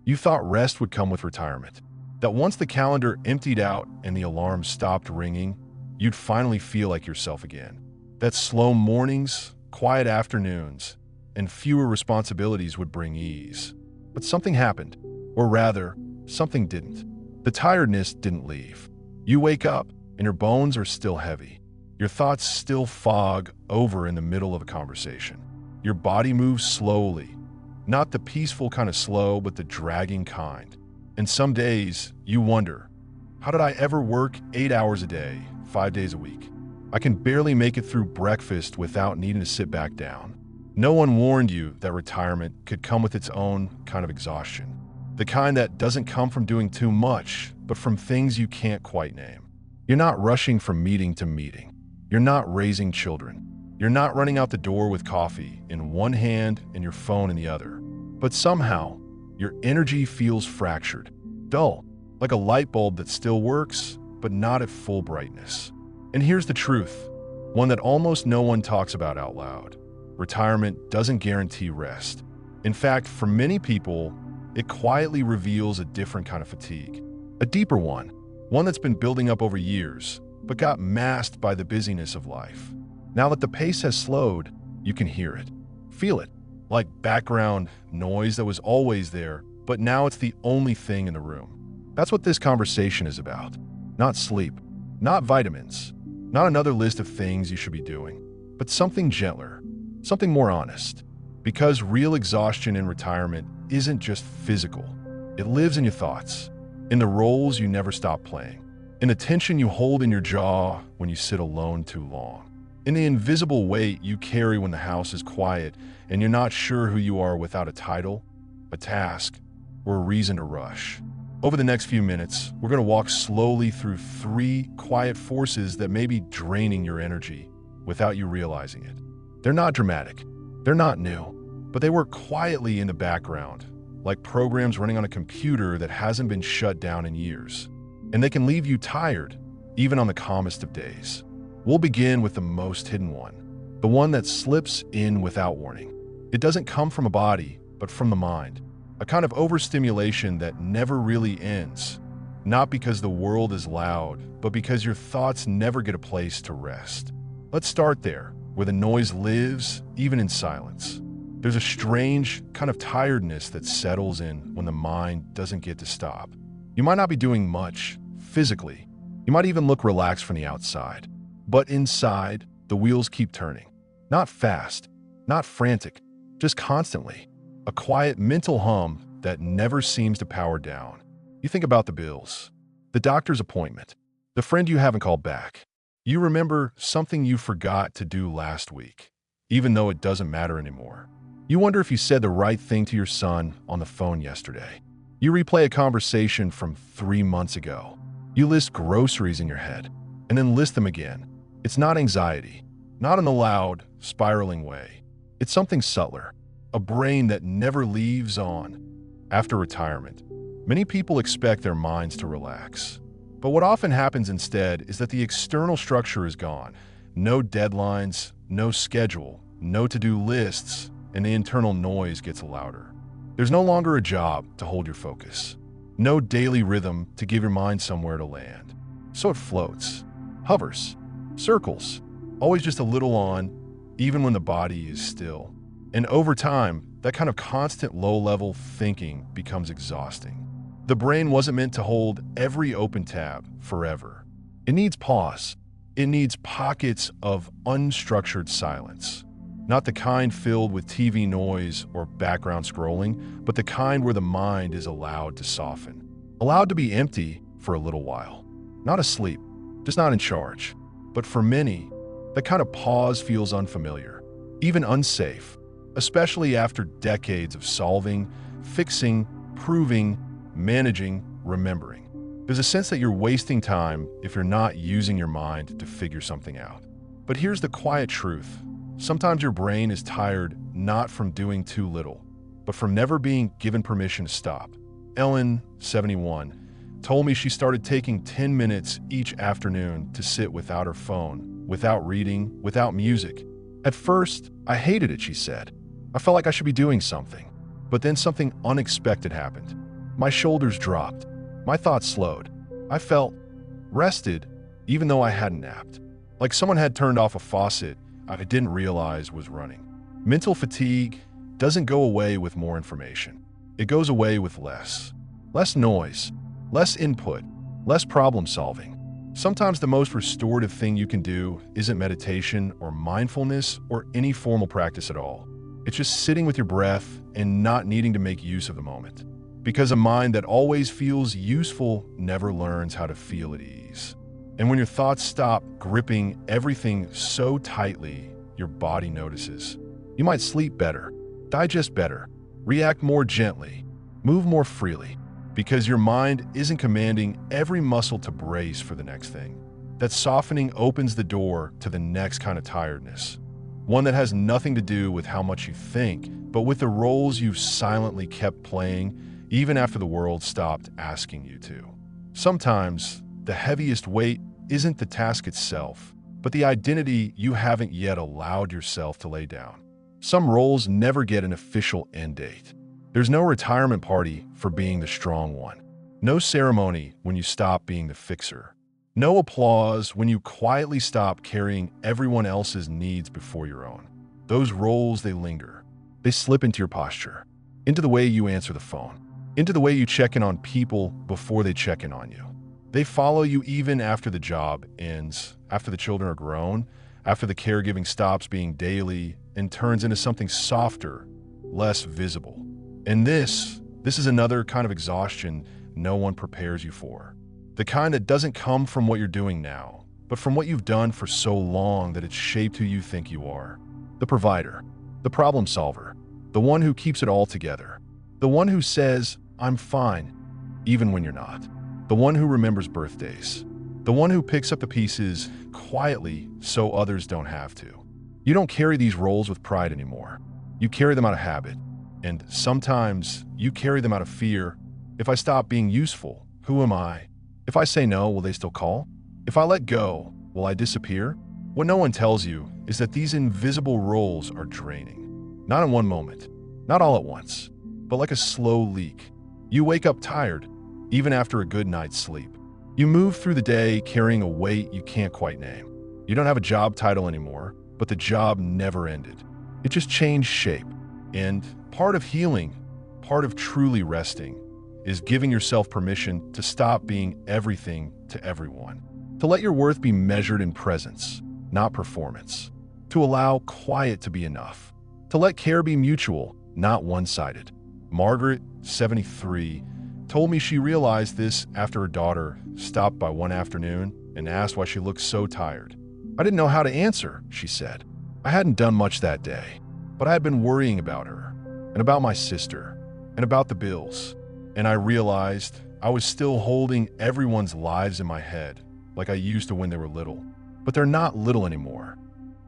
You thought rest would come with retirement, that once the calendar emptied out and the alarm stopped ringing, you'd finally feel like yourself again. That slow mornings, quiet afternoons, and fewer responsibilities would bring ease. But something happened, or rather, something didn't. The tiredness didn't leave. You wake up, and your bones are still heavy. Your thoughts still fog over in the middle of a conversation. Your body moves slowly, not the peaceful kind of slow, but the dragging kind. And some days, you wonder, how did I ever work 8 hours a day, 5 days a week? I can barely make it through breakfast without needing to sit back down. No one warned you that retirement could come with its own kind of exhaustion. The kind that doesn't come from doing too much, but from things you can't quite name. You're not rushing from meeting to meeting. You're not raising children. You're not running out the door with coffee in one hand and your phone in the other. But somehow, your energy feels fractured, dull, like a light bulb that still works, but not at full brightness. And here's the truth, one that almost no one talks about out loud. Retirement doesn't guarantee rest. In fact, for many people, it quietly reveals a different kind of fatigue. A deeper one that's been building up over years, but got masked by the busyness of life. Now that the pace has slowed, you can hear it, feel it, like background noise that was always there, but now it's the only thing in the room. That's what this conversation is about. Not sleep, not vitamins, not another list of things you should be doing, but something gentler, something more honest. Because real exhaustion in retirement isn't just physical. It lives in your thoughts, in the roles you never stop playing, in the tension you hold in your jaw when you sit alone too long, in the invisible weight you carry when the house is quiet and you're not sure who you are without a title, a task, or a reason to rush. Over the next few minutes, we're going to walk slowly through 3 quiet forces that may be draining your energy without you realizing it. They're not dramatic, they're not new, but they work quietly in the background, like programs running on a computer that hasn't been shut down in years. And they can leave you tired, even on the calmest of days. We'll begin with the most hidden one, the one that slips in without warning. It doesn't come from a body, but from the mind, a kind of overstimulation that never really ends, not because the world is loud, but because your thoughts never get a place to rest. Let's start there, where the noise lives, even in silence. There's a strange kind of tiredness that settles in when the mind doesn't get to stop. You might not be doing much, physically. You might even look relaxed from the outside. But inside, the wheels keep turning. Not fast, not frantic, just constantly. A quiet mental hum that never seems to power down. You think about the bills, the doctor's appointment, the friend you haven't called back. You remember something you forgot to do last week, even though it doesn't matter anymore. You wonder if you said the right thing to your son on the phone yesterday. You replay a conversation from 3 months ago. You list groceries in your head, and then list them again. It's not anxiety, not in the loud, spiraling way. It's something subtler, a brain that never leaves on. After retirement, many people expect their minds to relax. But what often happens instead is that the external structure is gone. No deadlines, no schedule, no to-do lists, and the internal noise gets louder. There's no longer a job to hold your focus. No daily rhythm to give your mind somewhere to land. So it floats, hovers, circles, always just a little on, even when the body is still. And over time, that kind of constant low-level thinking becomes exhausting. The brain wasn't meant to hold every open tab forever. It needs pause. It needs pockets of unstructured silence. Not the kind filled with TV noise or background scrolling, but the kind where the mind is allowed to soften. Allowed to be empty for a little while. Not asleep, just not in charge. But for many, that kind of pause feels unfamiliar, even unsafe, especially after decades of solving, fixing, proving, managing, remembering. There's a sense that you're wasting time if you're not using your mind to figure something out. But here's the quiet truth. Sometimes your brain is tired not from doing too little, but from never being given permission to stop. Ellen, 71, told me she started taking 10 minutes each afternoon to sit without her phone, without reading, without music. At first, I hated it, she said. I felt like I should be doing something. But then something unexpected happened. My shoulders dropped. My thoughts slowed. I felt rested, even though I hadn't napped. Like someone had turned off a faucet I didn't realize was running. Mental fatigue doesn't go away with more information. It goes away with less. Less noise, less input, less problem solving. Sometimes the most restorative thing you can do isn't meditation or mindfulness or any formal practice at all. It's just sitting with your breath and not needing to make use of the moment. Because a mind that always feels useful never learns how to feel at ease. And when your thoughts stop gripping everything so tightly, your body notices. You might sleep better, digest better, react more gently, move more freely, because your mind isn't commanding every muscle to brace for the next thing. That softening opens the door to the next kind of tiredness. One that has nothing to do with how much you think, but with the roles you've silently kept playing even after the world stopped asking you to. Sometimes, the heaviest weight isn't the task itself, but the identity you haven't yet allowed yourself to lay down. Some roles never get an official end date. There's no retirement party for being the strong one. No ceremony when you stop being the fixer. No applause when you quietly stop carrying everyone else's needs before your own. Those roles, they linger. They slip into your posture, into the way you answer the phone, into the way you check in on people before they check in on you. They follow you even after the job ends, after the children are grown, after the caregiving stops being daily and turns into something softer, less visible. And this is another kind of exhaustion no one prepares you for. The kind that doesn't come from what you're doing now, but from what you've done for so long that it's shaped who you think you are. The provider, the problem solver, the one who keeps it all together, the one who says, "I'm fine," even when you're not. The one who remembers birthdays, the one who picks up the pieces quietly so others don't have to. You don't carry these roles with pride anymore. You carry them out of habit. And sometimes you carry them out of fear. If I stop being useful, who am I? If I say no, will they still call? If I let go, will I disappear? What no one tells you is that these invisible roles are draining. Not in one moment, not all at once, but like a slow leak. You wake up tired, even after a good night's sleep. You move through the day carrying a weight you can't quite name. You don't have a job title anymore, but the job never ended. It just changed shape. And part of healing, part of truly resting, is giving yourself permission to stop being everything to everyone. To let your worth be measured in presence, not performance. To allow quiet to be enough. To let care be mutual, not one-sided. Margaret, 73, told me she realized this after her daughter stopped by one afternoon and asked why she looked so tired. "I didn't know how to answer," she said. "I hadn't done much that day, but I had been worrying about her, and about my sister, and about the bills. And I realized I was still holding everyone's lives in my head, like I used to when they were little. But they're not little anymore.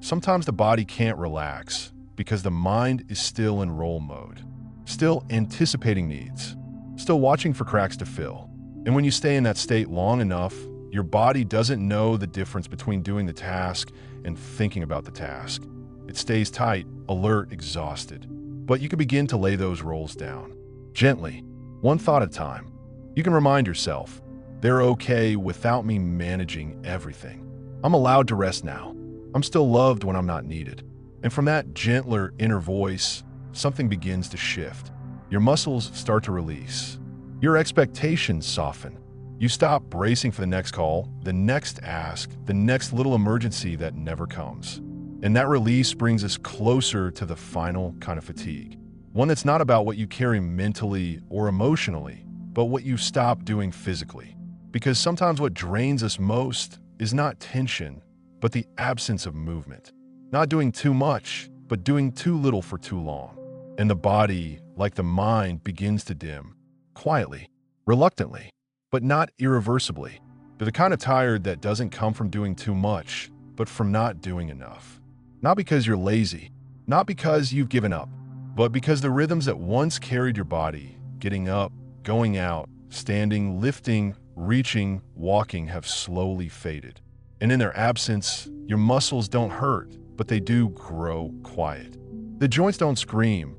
Sometimes the body can't relax because the mind is still in roll mode, still anticipating needs, still watching for cracks to fill. And when you stay in that state long enough, your body doesn't know the difference between doing the task and thinking about the task. It stays tight, alert, exhausted. But you can begin to lay those rolls down. Gently, one thought at a time. You can remind yourself, they're okay without me managing everything. I'm allowed to rest now. I'm still loved when I'm not needed. And from that gentler inner voice, something begins to shift. Your muscles start to release. Your expectations soften. You stop bracing for the next call, the next ask, the next little emergency that never comes. And that release brings us closer to the final kind of fatigue. One that's not about what you carry mentally or emotionally, but what you stop doing physically. Because sometimes what drains us most is not tension, but the absence of movement. Not doing too much, but doing too little for too long. And the body, like the mind, begins to dim. Quietly, reluctantly, but not irreversibly. They're the kind of tired that doesn't come from doing too much, but from not doing enough. Not because you're lazy, not because you've given up, but because the rhythms that once carried your body, getting up, going out, standing, lifting, reaching, walking, have slowly faded. And in their absence, your muscles don't hurt, but they do grow quiet. The joints don't scream,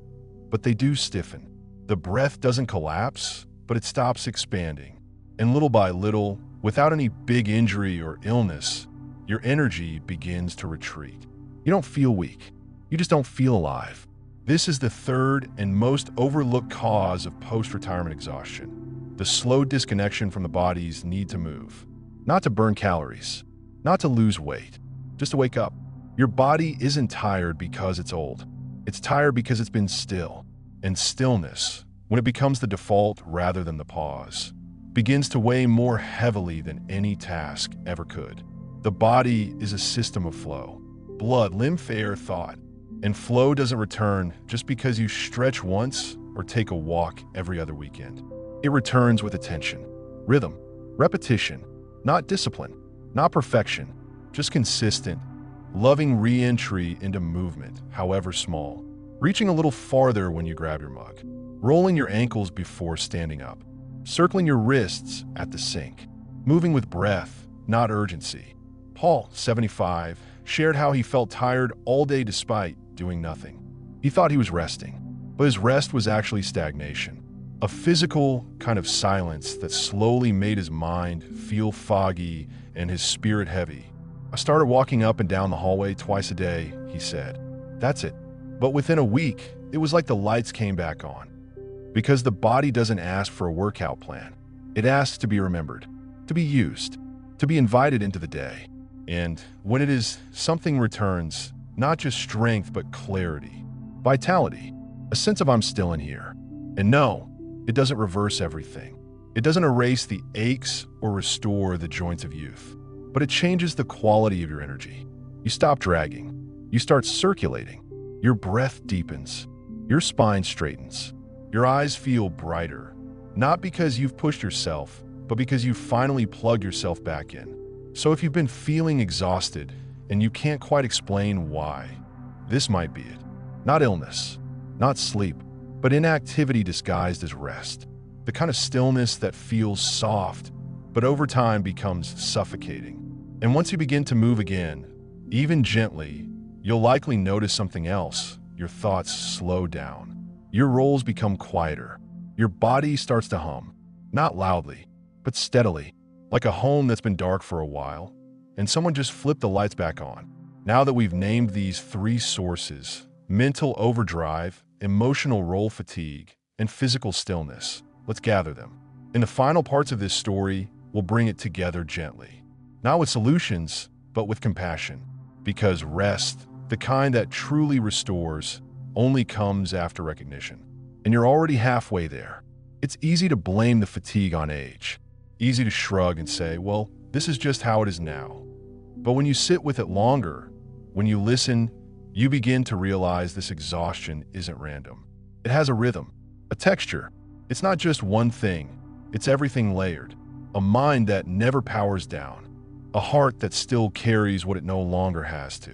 but they do stiffen. The breath doesn't collapse, but it stops expanding. And little by little, without any big injury or illness, your energy begins to retreat. You don't feel weak. You just don't feel alive. This is the third and most overlooked cause of post-retirement exhaustion: the slow disconnection from the body's need to move. Not to burn calories, not to lose weight, just to wake up. Your body isn't tired because it's old. It's tired because it's been still. And stillness, when it becomes the default rather than the pause, begins to weigh more heavily than any task ever could. The body is a system of flow: blood, lymph, air, thought. And flow doesn't return just because you stretch once or take a walk every other weekend. It returns with attention, rhythm, repetition, not discipline, not perfection, just consistent, loving re-entry into movement, however small. Reaching a little farther when you grab your mug, rolling your ankles before standing up, circling your wrists at the sink, moving with breath, not urgency. Paul, 75, shared how he felt tired all day despite doing nothing. He thought he was resting, but his rest was actually stagnation, a physical kind of silence that slowly made his mind feel foggy and his spirit heavy. I started walking up and down the hallway twice a day, he said. That's it. But within a week, it was like the lights came back on. Because the body doesn't ask for a workout plan. It asks to be remembered, to be used, to be invited into the day. And when it is, something returns, not just strength, but clarity, vitality, a sense of I'm still in here. And no, it doesn't reverse everything. It doesn't erase the aches or restore the joints of youth, but it changes the quality of your energy. You stop dragging. You start circulating. Your breath deepens. Your spine straightens. Your eyes feel brighter, not because you've pushed yourself, but because you finally plugged yourself back in. So if you've been feeling exhausted and you can't quite explain why, this might be it. Not illness, not sleep, but inactivity disguised as rest. The kind of stillness that feels soft, but over time becomes suffocating. And once you begin to move again, even gently, you'll likely notice something else. Your thoughts slow down. Your rolls become quieter. Your body starts to hum, not loudly, but steadily, like a home that's been dark for a while, and someone just flipped the lights back on. Now that we've named these three sources, mental overdrive, emotional roll fatigue, and physical stillness, let's gather them. In the final parts of this story, we'll bring it together gently. Not with solutions, but with compassion. Because rest, the kind that truly restores, only comes after recognition. And you're already halfway there. It's easy to blame the fatigue on age. Easy to shrug and say, well, this is just how it is now. But when you sit with it longer, when you listen, you begin to realize this exhaustion isn't random. It has a rhythm, a texture. It's not just one thing, it's everything layered. A mind that never powers down. A heart that still carries what it no longer has to.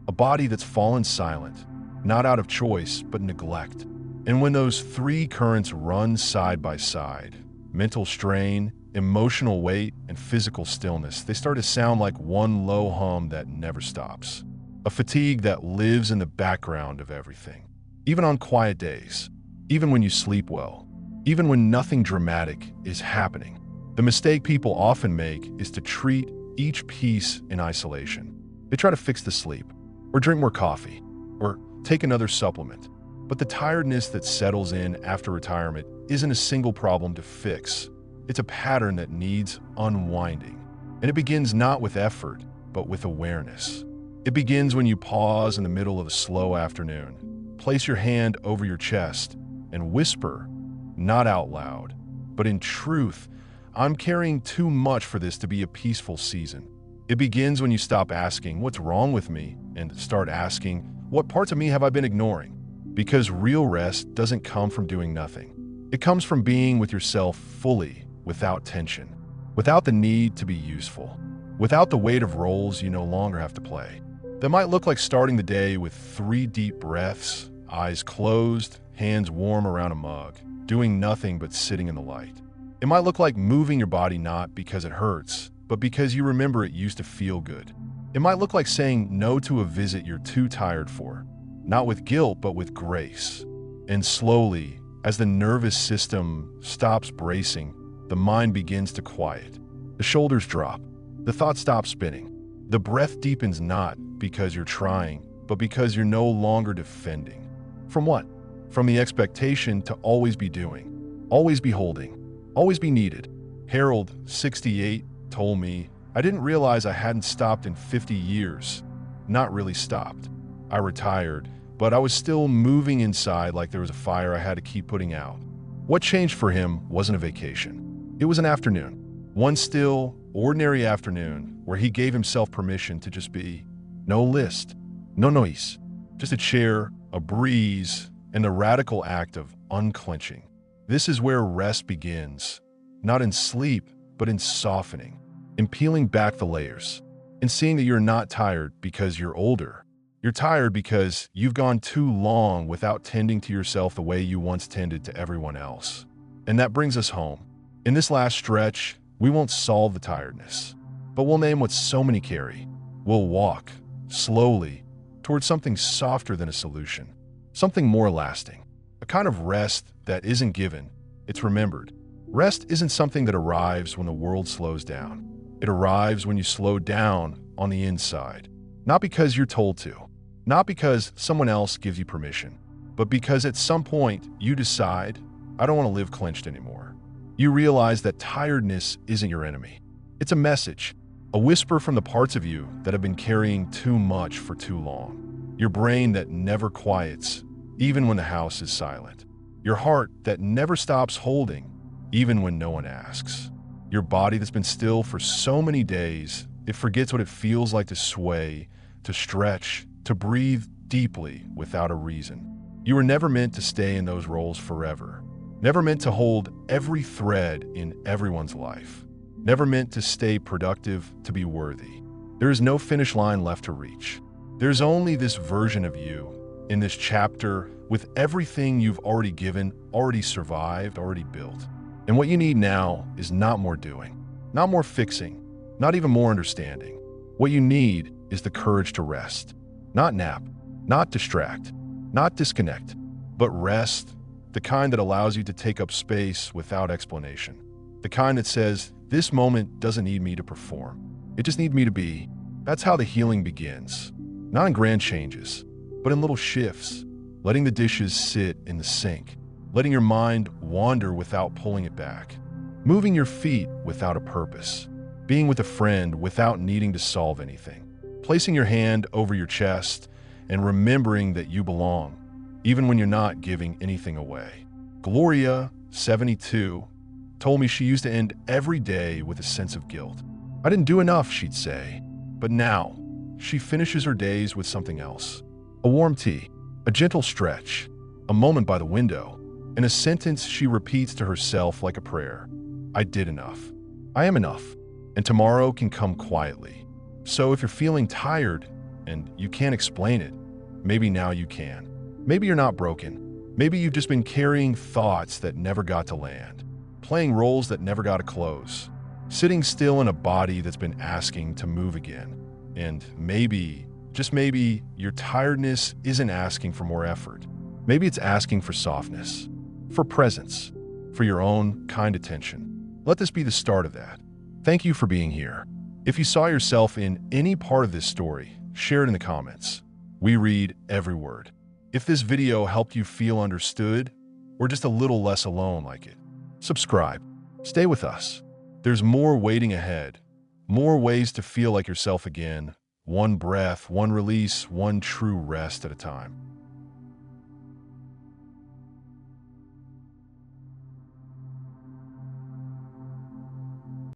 A body that's fallen silent, not out of choice, but neglect. And when those three currents run side by side, mental strain, emotional weight, and physical stillness, they start to sound like one low hum that never stops. A fatigue that lives in the background of everything. Even on quiet days, even when you sleep well, even when nothing dramatic is happening. The mistake people often make is to treat each piece in isolation. They try to fix the sleep, or drink more coffee, or take another supplement. But the tiredness that settles in after retirement isn't a single problem to fix. It's a pattern that needs unwinding. And it begins not with effort, but with awareness. It begins when you pause in the middle of a slow afternoon, place your hand over your chest, and whisper, not out loud, but in truth, I'm carrying too much for this to be a peaceful season. It begins when you stop asking, what's wrong with me? And start asking, what parts of me have I been ignoring? Because real rest doesn't come from doing nothing. It comes from being with yourself fully, without tension, without the need to be useful, without the weight of roles you no longer have to play. That might look like starting the day with 3 deep breaths, eyes closed, hands warm around a mug, doing nothing but sitting in the light. It might look like moving your body not because it hurts, but because you remember it used to feel good. It might look like saying no to a visit you're too tired for, not with guilt, but with grace. And slowly, As the nervous system stops bracing, the mind begins to quiet. The shoulders drop. The thoughts stop spinning. The breath deepens not because you're trying, but because you're no longer defending. From what? From the expectation to always be doing, always be holding, always be needed. Harold, 68, told me, I didn't realize I hadn't stopped in 50 years. Not really stopped. I retired, but I was still moving inside like there was a fire I had to keep putting out. What changed for him wasn't a vacation. It was an afternoon. One still, ordinary afternoon where he gave himself permission to just be. No list, no noise, just a chair, a breeze, and the radical act of unclenching. This is where rest begins, not in sleep, but in softening, in peeling back the layers, in seeing that you're not tired because you're older. You're tired because you've gone too long without tending to yourself the way you once tended to everyone else. And that brings us home. In this last stretch, we won't solve the tiredness, but we'll name what so many carry. We'll walk, slowly, towards something softer than a solution, something more lasting, a kind of rest that isn't given, it's remembered. Rest isn't something that arrives when the world slows down. It arrives when you slow down on the inside, not because you're told to, not because someone else gives you permission, but because at some point you decide, I don't want to live clenched anymore. You realize that tiredness isn't your enemy. It's a message, a whisper from the parts of you that have been carrying too much for too long. Your brain that never quiets, even when the house is silent. Your heart that never stops holding, even when no one asks. Your body that's been still for so many days, it forgets what it feels like to sway, to stretch, to breathe deeply without a reason. You were never meant to stay in those roles forever. Never meant to hold every thread in everyone's life. Never meant to stay productive, to be worthy. There is no finish line left to reach. There's only this version of you in this chapter with everything you've already given, already survived, already built. And what you need now is not more doing, not more fixing, not even more understanding. What you need is the courage to rest. Not nap, not distract, not disconnect, but rest. The kind that allows you to take up space without explanation. The kind that says, this moment doesn't need me to perform. It just needs me to be. That's how the healing begins. Not in grand changes, but in little shifts. Letting the dishes sit in the sink. Letting your mind wander without pulling it back. Moving your feet without a purpose. Being with a friend without needing to solve anything. Placing your hand over your chest and remembering that you belong, even when you're not giving anything away. Gloria, 72, told me she used to end every day with a sense of guilt. I didn't do enough, she'd say. But now, she finishes her days with something else. A warm tea, a gentle stretch, a moment by the window, and a sentence she repeats to herself like a prayer. I did enough. I am enough. And tomorrow can come quietly. So if you're feeling tired and you can't explain it, maybe now you can. Maybe you're not broken. Maybe you've just been carrying thoughts that never got to land, playing roles that never got to close, sitting still in a body that's been asking to move again. And maybe, just maybe, your tiredness isn't asking for more effort. Maybe it's asking for softness, for presence, for your own kind attention. Let this be the start of that. Thank you for being here. If you saw yourself in any part of this story, share it in the comments. We read every word. If this video helped you feel understood, or just a little less alone like it, subscribe. Stay with us. There's more waiting ahead, more ways to feel like yourself again, one breath, one release, one true rest at a time.